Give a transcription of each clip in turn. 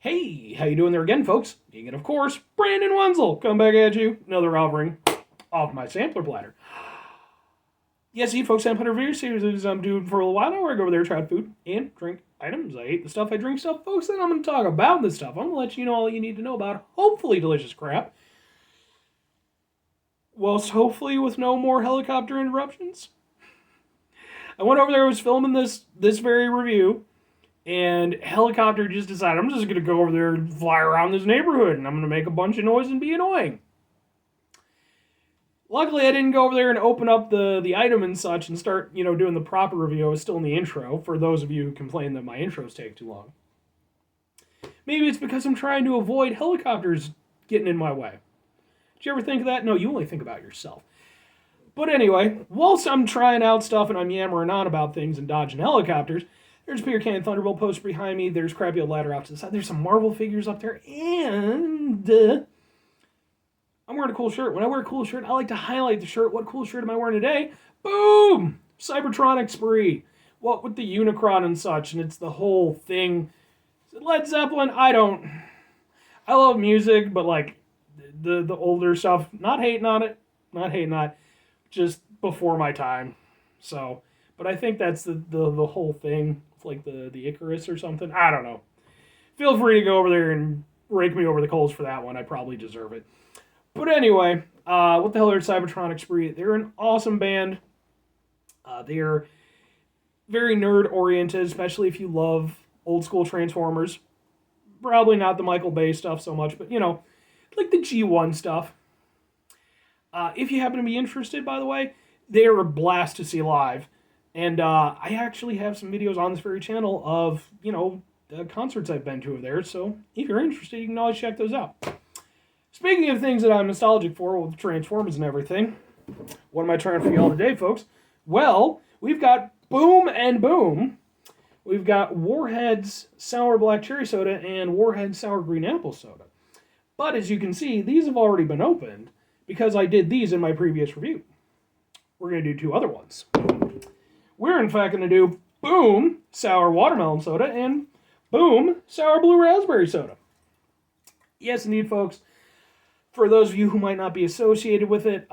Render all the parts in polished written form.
Hey, how you doing there again, folks? And of course, Brandon Wenzel, come back at you. Another offering off my sampler platter. Yes, you folks, sampler review series I'm doing for a little while now. Where I go over there, try food and drink items. I ate the stuff, I drink stuff, folks. Then I'm going to talk about this stuff. I'm going to let you know all you need to know about hopefully delicious crap. Whilst hopefully with no more helicopter interruptions. I went over there, I was filming this very review. And helicopter just decided, I'm just going to go over there and fly around this neighborhood, and I'm going to make a bunch of noise and be annoying. Luckily, I didn't go over there and open up the item and such and start, doing the proper review. I was still in the intro, for those of you who complain that my intros take too long. Maybe it's because I'm trying to avoid helicopters getting in my way. Did you ever think of that? No, you only think about yourself. But anyway, whilst I'm trying out stuff and I'm yammering on about things and dodging helicopters, there's a beer can Thunderbolt poster behind me. There's crappy old ladder off to the side. There's some Marvel figures up there. And I'm wearing a cool shirt. When I wear a cool shirt, I like to highlight the shirt. What cool shirt am I wearing today? Boom! Cybertronic spree. What with the Unicron and such. And it's the whole thing. Led Zeppelin, I love music, but like the older stuff. Not hating on it. Not hating on it. Just before my time. So, but I think that's the whole thing. Like the Icarus or something. I don't know. Feel free to go over there and rake me over the coals for that one. I probably deserve it. But anyway, what the hell are Cybertronic Spree? They're an awesome band. They're very nerd-oriented, especially if you love old-school Transformers. Probably not the Michael Bay stuff so much, but, like the G1 stuff. If you happen to be interested, by the way, they're a blast to see live. And I actually have some videos on this very channel of, the concerts I've been to of theirs. So if you're interested, you can always check those out. Speaking of things that I'm nostalgic for with Transformers and everything, what am I trying for y'all today, folks? Well, we've got Boom and Boom. We've got Warheads Sour Black Cherry Soda and Warheads Sour Green Apple Soda. But as you can see, these have already been opened because I did these in my previous review. We're going to do two other ones. We're, in fact, going to do Boom Sour Watermelon Soda and Boom Sour Blue Raspberry Soda. Yes, indeed, folks. For those of you who might not be associated with it,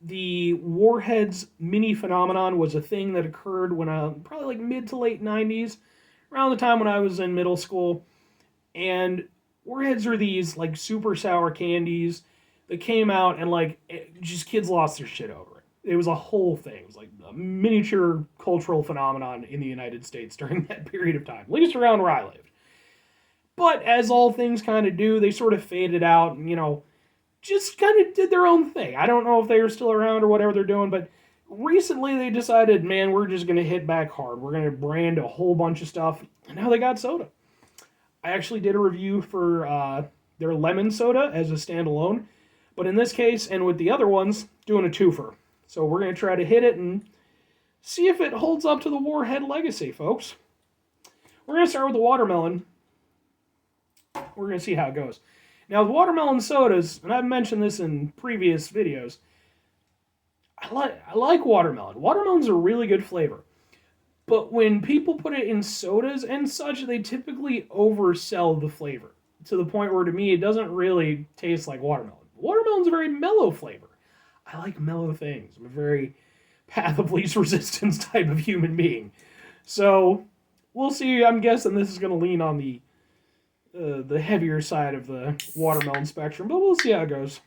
the Warheads mini phenomenon was a thing that occurred when probably like mid to late 90s, around the time when I was in middle school. And Warheads are these like super sour candies that came out and just kids lost their shit over it. It was a whole thing. It was like a miniature cultural phenomenon in the United States during that period of time, at least around where I lived. But as all things kind of do, they sort of faded out and, just kind of did their own thing. I don't know if they were still around or whatever they're doing, but recently they decided, man, we're just going to hit back hard. We're going to brand a whole bunch of stuff, and now they got soda. I actually did a review for their lemon soda as a standalone, but in this case, and with the other ones, doing a twofer. So we're going to try to hit it and see if it holds up to the Warhead legacy, folks. We're going to start with the watermelon. We're going to see how it goes. Now, the watermelon sodas, and I've mentioned this in previous videos, I like watermelon. Watermelon's a really good flavor. But when people put it in sodas and such, they typically oversell the flavor to the point where, to me, it doesn't really taste like watermelon. Watermelon's a very mellow flavor. I like mellow things. I'm a very path of least resistance type of human being. So, we'll see. I'm guessing this is going to lean on the heavier side of the watermelon spectrum, but we'll see how it goes.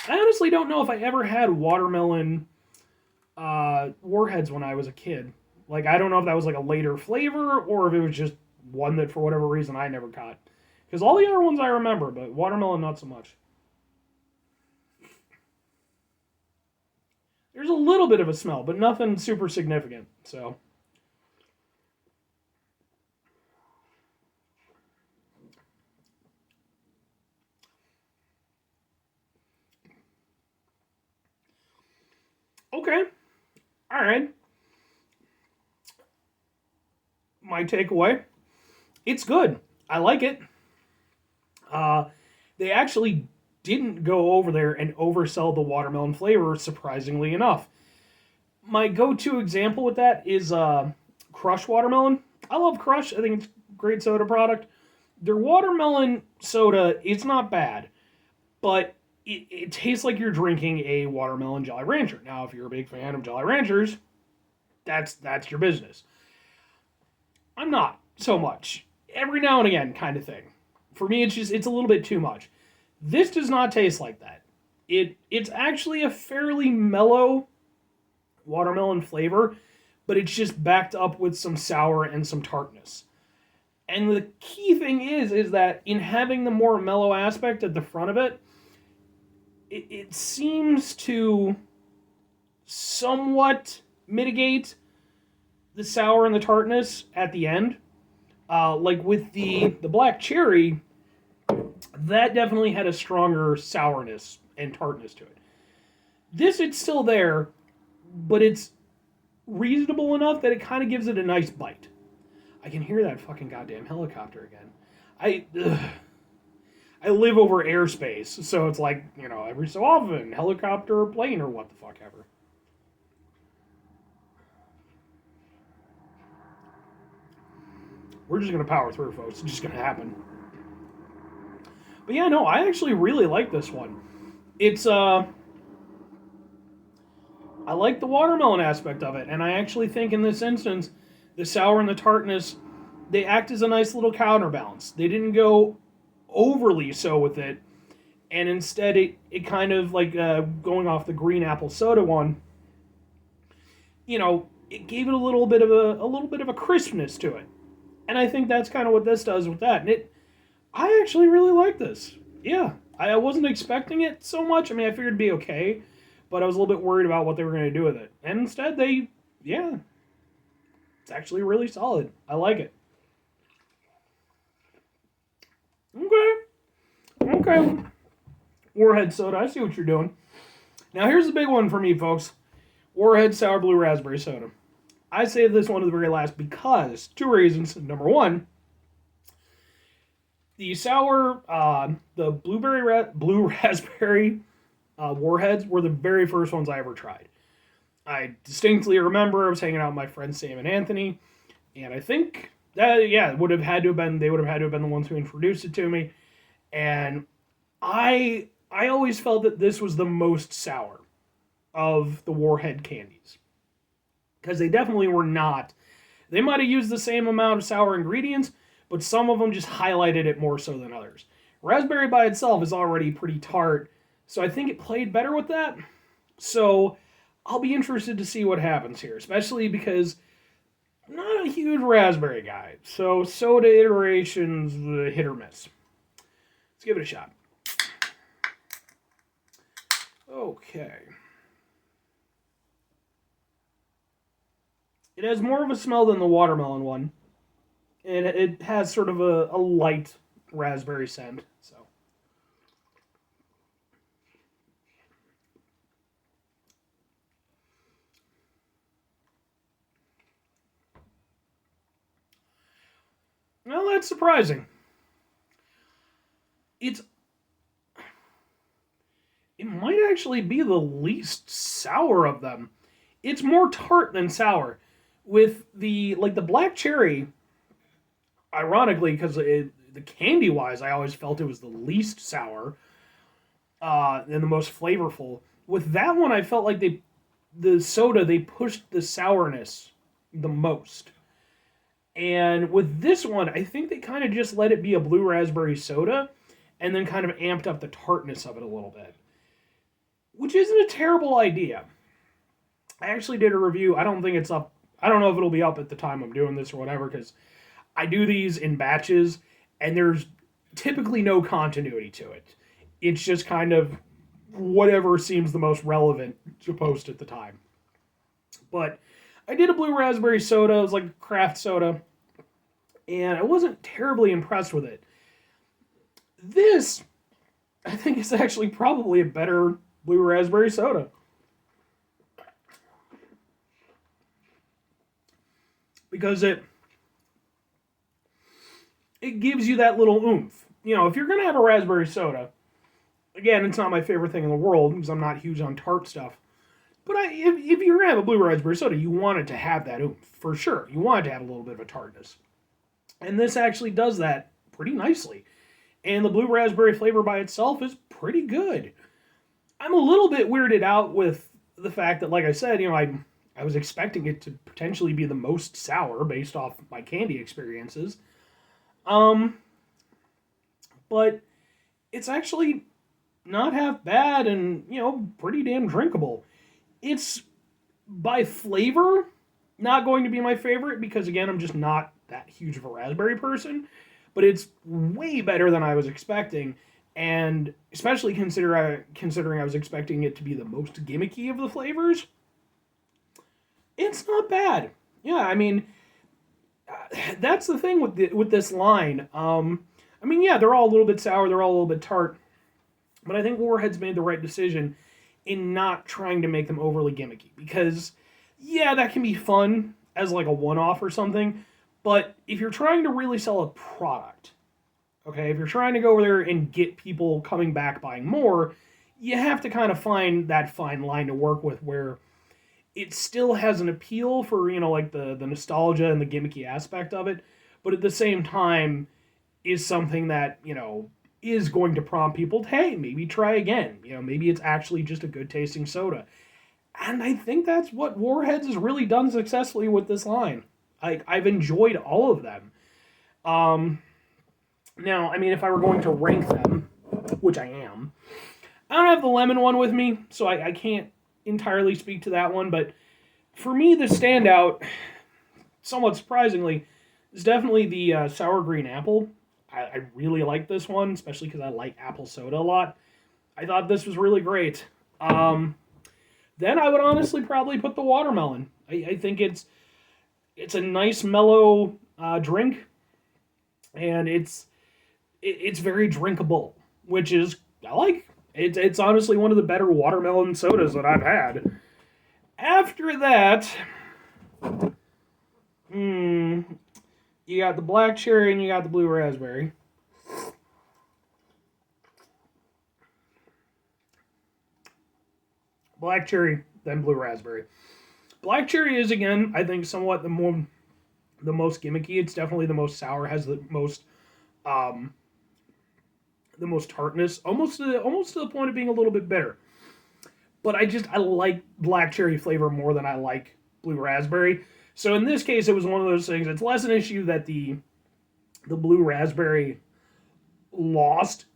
I honestly don't know if I ever had watermelon Warheads when I was a kid. Like, I don't know if that was like a later flavor or if it was just one that for whatever reason I never caught. Because all the other ones I remember, but watermelon not so much. There's a little bit of a smell, but nothing super significant, so. Okay. All right. My takeaway. It's good. I like it. They actually didn't go over there and oversell the watermelon flavor, surprisingly enough. My go-to example with that is Crush Watermelon. I love Crush. I think it's a great soda product. Their watermelon soda, it's not bad, but it tastes like you're drinking a watermelon Jolly Rancher. Now, if you're a big fan of Jolly Ranchers, that's your business. I'm not so much. Every now and again, kind of thing. For me, it's a little bit too much. This does not taste like that. It's actually a fairly mellow watermelon flavor, but it's just backed up with some sour and some tartness. And the key thing is that in having the more mellow aspect at the front of it, it seems to somewhat mitigate the sour and the tartness at the end. Like with the black cherry, that definitely had a stronger sourness and tartness to it. This, it's still there, but it's reasonable enough that it kind of gives it a nice bite. I can hear that fucking goddamn helicopter again. I live over airspace, so it's like, every so often, helicopter or plane or what the fuck ever. We're just going to power through, folks. It's just going to happen. But yeah, no, I actually really like this one. It's, I like the watermelon aspect of it, and I actually think in this instance, the sour and the tartness, they act as a nice little counterbalance. They didn't go overly so with it, and instead it kind of like going off the green apple soda one, it gave it a little bit of a crispness to it. And I think that's kind of what this does with that. And I actually really like this. Yeah, I wasn't expecting it so much. I mean, I figured it'd be okay, but I was a little bit worried about what they were going to do with it. And instead, it's actually really solid. I like it. Okay. Warheads Soda, I see what you're doing. Now, here's the big one for me, folks. Warheads Sour Blue Raspberry Soda. I saved this one to the very last because, two reasons. Number one, the sour, the blue raspberry Warheads were the very first ones I ever tried. I distinctly remember I was hanging out with my friends Sam and Anthony, and I think that, they would have had to have been the ones who introduced it to me, and I always felt that this was the most sour of the Warhead candies. Because they definitely were not. They might have used the same amount of sour ingredients, but some of them just highlighted it more so than others. Raspberry by itself is already pretty tart, so I think it played better with that. So I'll be interested to see what happens here, especially because I'm not a huge raspberry guy. So soda iterations, hit or miss. Let's give it a shot. Okay. It has more of a smell than the watermelon one. And it has sort of a light raspberry scent. So. Well, that's surprising. It might actually be the least sour of them. It's more tart than sour. With the black cherry, ironically, because the candy wise, I always felt it was the least sour and the most flavorful. With that one, I felt like the soda, they pushed the sourness the most. And with this one, I think they kind of just let it be a blue raspberry soda and then kind of amped up the tartness of it a little bit. Which isn't a terrible idea. I actually did a review. I don't think it's up. I don't know if it'll be up at the time I'm doing this or whatever, because I do these in batches, and there's typically no continuity to it. It's just kind of whatever seems the most relevant to post at the time. But I did a blue raspberry soda. It was like a craft soda, and I wasn't terribly impressed with it. This, I think, is actually probably a better blue raspberry soda. Because it gives you that little oomph. If you're going to have a raspberry soda, again, it's not my favorite thing in the world because I'm not huge on tart stuff. But if you're going to have a blue raspberry soda, you want it to have that oomph, for sure. You want it to have a little bit of a tartness. And this actually does that pretty nicely. And the blue raspberry flavor by itself is pretty good. I'm a little bit weirded out with the fact that, like I said, I was expecting it to potentially be the most sour based off my candy experiences. Um, but it's actually not half bad and, pretty damn drinkable. It's by flavor not going to be my favorite because, again, I'm just not that huge of a raspberry person, but it's way better than I was expecting. And especially considering I was expecting it to be the most gimmicky of the flavors, it's not bad. Yeah, I mean, that's the thing with this line. Yeah, they're all a little bit sour, they're all a little bit tart, but I think Warheads made the right decision in not trying to make them overly gimmicky because, yeah, that can be fun as like a one-off or something, but if you're trying to really sell a product, okay, if you're trying to go over there and get people coming back buying more, you have to kind of find that fine line to work with where it still has an appeal for, like the nostalgia and the gimmicky aspect of it, but at the same time is something that, is going to prompt people to, hey, maybe try again. Maybe it's actually just a good tasting soda. And I think that's what Warheads has really done successfully with this line. I've enjoyed all of them. Now, if I were going to rank them, which I am, I don't have the lemon one with me, so I can't entirely speak to that one, but for me, the standout, somewhat surprisingly, is definitely the sour green apple. I really like this one, especially because I like apple soda a lot. I thought this was really great. Then I would honestly probably put the watermelon. I think it's a nice mellow drink, and it's very drinkable, which is I like. It's honestly one of the better watermelon sodas that I've had. After that, you got the black cherry and you got the blue raspberry. Black cherry, then blue raspberry. Black cherry is, again, I think somewhat the most gimmicky. It's definitely the most sour, has the most tartness, almost to the point of being a little bit bitter. But I like black cherry flavor more than I like blue raspberry. So in this case, it was one of those things. It's less an issue that the blue raspberry lost,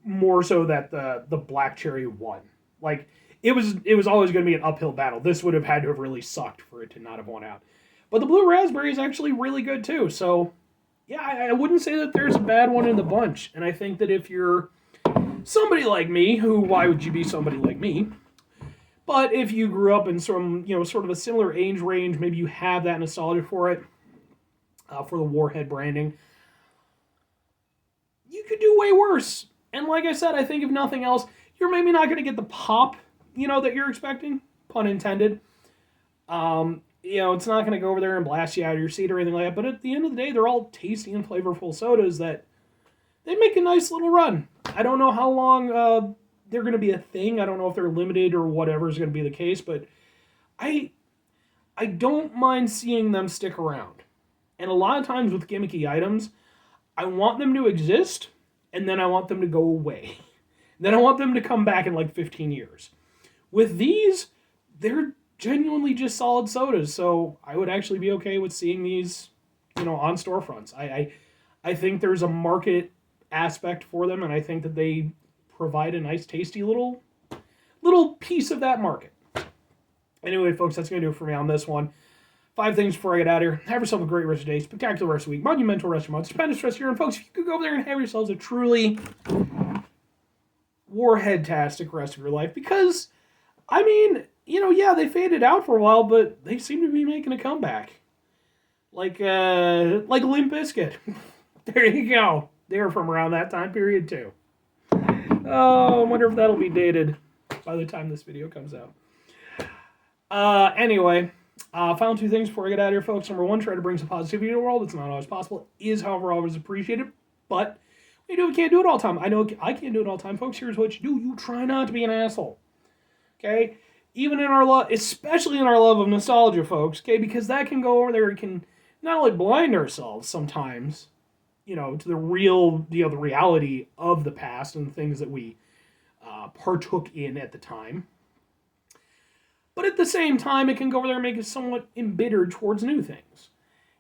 more so that the black cherry won. Like it was always going to be an uphill battle. This would have had to have really sucked for it to not have won out. But the blue raspberry is actually really good too. So yeah, I wouldn't say that there's a bad one in the bunch. And I think that if you're somebody like me, why would you be somebody like me? But if you grew up in some, sort of a similar age range, maybe you have that nostalgia for it, for the Warhead branding, you could do way worse. And like I said, I think if nothing else, you're maybe not going to get the pop, that you're expecting, pun intended. It's not going to go over there and blast you out of your seat or anything like that. But at the end of the day, they're all tasty and flavorful sodas that they make a nice little run. I don't know how long they're going to be a thing. I don't know if they're limited or whatever is going to be the case, but I don't mind seeing them stick around. And a lot of times with gimmicky items, I want them to exist, and then I want them to go away. Then I want them to come back in like 15 years. With these, they're genuinely just solid sodas, so I would actually be okay with seeing these, on storefronts. I think there's a market aspect for them, and I think that they provide a nice, tasty little piece of that market. Anyway, folks, that's going to do it for me on this one. 5 things before I get out of here. Have yourself a great rest of the day, spectacular rest of the week, monumental rest of the month, stupendous rest of the year, and folks, if you could go over there and have yourselves a truly Warhead-tastic rest of your life, because, they faded out for a while, but they seem to be making a comeback. Like Limp Bizkit. There you go. They were from around that time period, too. Oh, I wonder if that'll be dated by the time this video comes out. Anyway, final 2 things before I get out of here, folks. Number 1, try to bring some positivity to the world. It's not always possible. It is, however, always appreciated. But we can't do it all the time. I know I can't do it all the time, folks. Here's what you do. You try not to be an asshole. Okay? Even in our love, especially in our love of nostalgia, folks. Okay? Because that can go over there and can not only blind ourselves sometimes, to the real, the reality of the past and the things that we partook in at the time. But at the same time, it can go over there and make us somewhat embittered towards new things.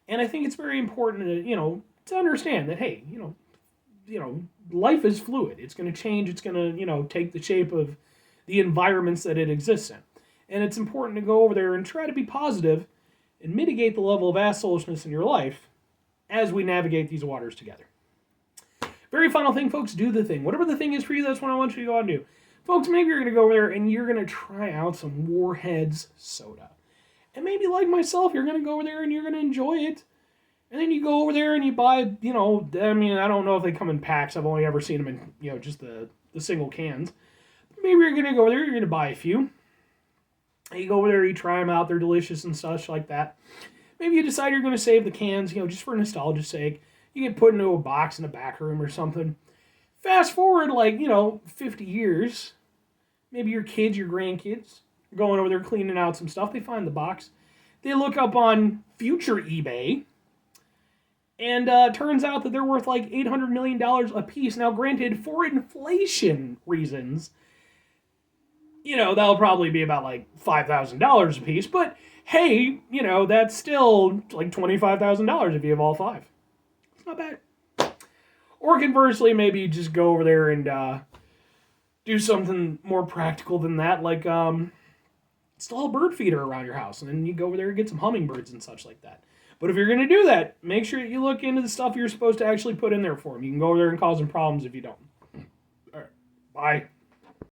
And I think it's very important to, to understand that, hey, life is fluid. It's going to change. It's going to, take the shape of the environments that it exists in. And it's important to go over there and try to be positive and mitigate the level of assholishness in your life as we navigate these waters together. Very final thing, folks, do the thing. Whatever the thing is for you, that's what I want you to go out and do. Folks, maybe you're going to go over there and you're going to try out some Warheads Soda. And maybe like myself, you're going to go over there and you're going to enjoy it. And then you go over there and you buy, I don't know if they come in packs. I've only ever seen them in, just the single cans. Maybe you're going to go over there, you're going to buy a few. And you go over there, you try them out, they're delicious and such like that. Maybe you decide you're going to save the cans, just for nostalgia's sake. You get put into a box in the back room or something. Fast forward, 50 years. Maybe your kids, your grandkids, are going over there cleaning out some stuff. They find the box. They look up on future eBay. And turns out that they're worth like $800 million a piece. Now, granted, for inflation reasons, that'll probably be about like $5,000 a piece. But hey, that's still like $25,000 if you have all five. It's not bad. Or conversely, maybe you just go over there and do something more practical than that, like install a bird feeder around your house. And then you go over there and get some hummingbirds and such like that. But if you're going to do that, make sure you look into the stuff you're supposed to actually put in there for them. You can go over there and cause them problems if you don't. All right. Bye.